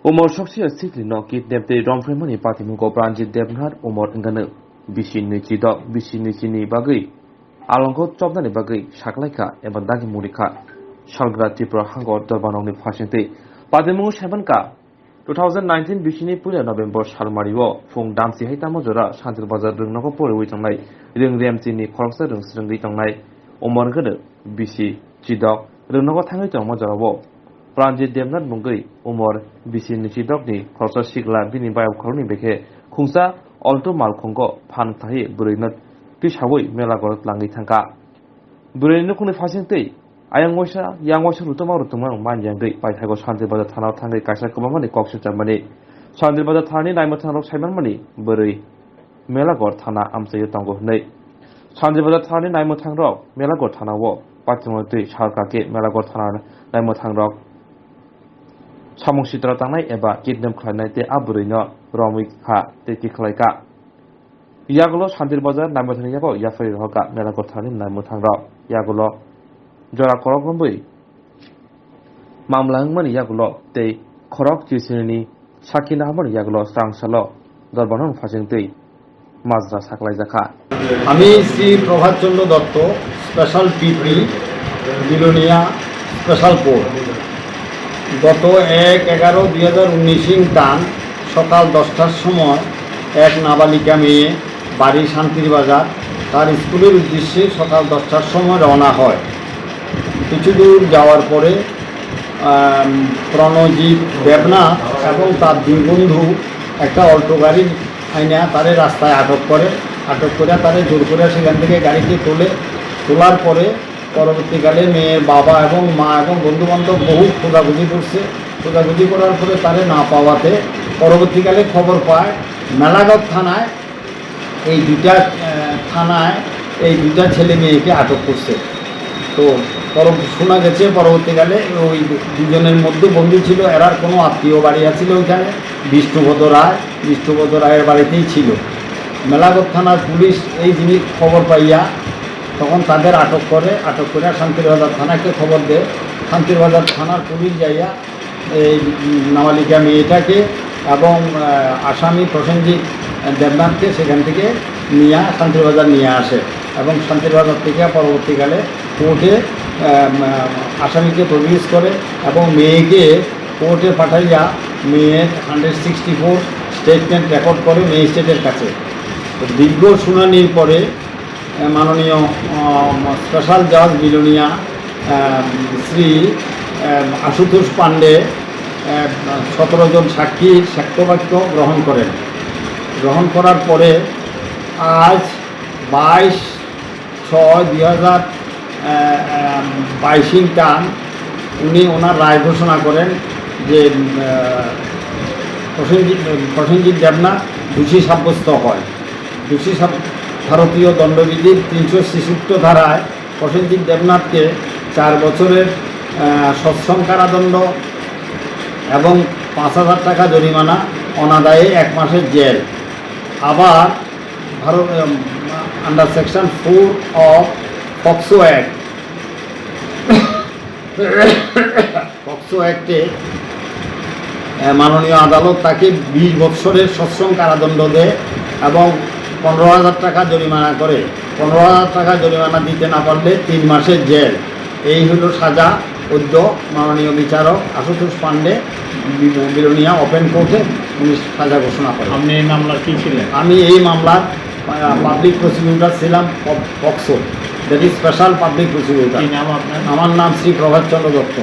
Umar Shoksia Sikli no kidnap the Romfremani Party Mugo Pranjit Devnat Umar Ngana Bishin Nichidok Bishin Nichini Bagui Alongo Chobdani Bagui Shaklaika Ebandagi Murika Shalgra Tipra Hangor Durbanong Fashionte Padimu Shabanka 2019 Bishini Pula November Shalmariwo Fung Damsi Hitamojora Shantil Bazar Runoko Puri Witangai Ring Ramsini Korsa Rung Sringi Tangai Umar Gada Bishi Chidok Runoko Tangi Majarawo Pranjit Devnat Mungai Umar Bishi Nichidokni Korsa Shikla Bini Bayo Korni Beke Kungsa Alto Malkongo Pan Tahi Burinat Pishawi Melagor Langi Tanka Burinukuni Fashionte Ayang Washa, Yang Washa Rutama Rutama, Manjang, by Tago Shanti Bada Tana Tangi Kasa Komani Coxon Germany, Shanti Bada Tani, Naimatan of Simon Money, Buri, Melagor Tana, Amsa Tango Nay, Shanti Bada Tani, Naimatan Rock, Melagor Tana Walk, Patimote, Shalkake, Melagor Tana, Naimatan Rock, Samushitra Tanai Eba, Kidnam Klanate Aburino, Romik Ha, Teki Klaika. Yagulo Shanti Bada, Naimatan Yabo, Yafari Hoga, Melagor Tani, Naimatan Rock, Yagulo. Jora korok nomboi mamlang mani yagulo tei korok jisini sakina hamani yagulo sangsalo dorbanon fashingtei মাজরা সাকলাই জাখা আমি Shri Prabhatchandra Datta special PP Belonia special court গত 1/11/2019 টান সকাল 10টার সময় এক নাবালিকা মেয়ে বাড়ি শান্তির বাজার তার স্কুলের উদ্দেশ্যে সকাল 10টার সময় রওনা হয় কিছু দূর যাওয়ার পরে প্রণজিৎ দেবনাথ এবং তার দুই বন্ধু একটা অল্টো গাড়ি আইনা তারে রাস্তায় আটক করে তারে জোর করে সেখান থেকে গাড়িতে তোলার পরে পরবর্তীকালে মেয়ের বাবা এবং মা এবং বন্ধুবান্ধব বহু খোঁজাখুঁজি করছে খোঁজাখুঁজি করার পরে তারে না পাওয়াতে পরবর্তীকালে খবর পায় মেলাঘাট থানায় এই দুটা ছেলে মেয়েকে আটক করছে তো শোনা গেছে পরবর্তীকালে ওই দুজনের মধ্যে বন্ধু ছিল এরার কোনো আত্মীয় বাড়ি আছিল ওইখানে বিষ্ণুপদ রায়ের বাড়িতেই ছিল মেলাঘাট থানার পুলিশ এই জিনিস খবর পাইয়া তখন তাদের আটক করে শান্তিরবাজার থানাকে খবর দেয় শান্তিরবাজার থানার পুলিশ যাইয়া এই নাবালিকা মেয়েটাকে এবং আসামি প্রসেনজিৎ দেবনাথকে সেখান থেকে শান্তিরবাজার নিয়ে আসে এবং শান্তিরবাজার থেকে পরবর্তীকালে কোর্টে আসামিকে প্রডিউস করে এবং মেয়েকে কোর্টে পাঠাইয়া মেয়ের 164 স্টেটমেন্ট রেকর্ড করে ম্যাজিস্ট্রেটের কাছে দীর্ঘ শুনানির পরে মাননীয় স্পেশাল জাজ বিলোনিয়া শ্রী আশুতোষ পান্ডে 17 জন সাক্ষীর সাক্ষ্যবাক্য গ্রহণ করার পরে আজ 22/6/2022 টান উনি ওনার রায় ঘোষণা করেন যে প্রসেনজিৎ দেবনাথ দোষী সাব্যস্ত হয় ভারতীয় দণ্ডবিধির 366 ধারায় প্রসেনজিৎ দেবনাথকে 4 বছরের সশ্রম কারাদণ্ড এবং 5,000 টাকা জরিমানা অনাদায়ে 1 মাসের জেল আবার Bharat under section 4 of POCSO অ্যাক্টে মাননীয় আদালত তাকে 20 বছরের সশ্রম কারাদণ্ড দেয় এবং 15,000 টাকা জরিমানা করে 15,000 টাকা জরিমানা দিতে না পারলে 3 মাসের জেল এই হলো সাজা মাননীয় বিচারক আশুতোষ পান্ডে বিলোনিয়া ওপেন কোর্টে উনি সাজা ঘোষণা করেন। আপনি এই মামলার কী ছিলেন? আমি এই মামলার পাবলিক প্রসিকিউটর ছিলাম POCSO, that is special public prosecutor. কি নাম আপনার? আমার নাম শ্রী প্রভাতচন্দ্র দত্ত।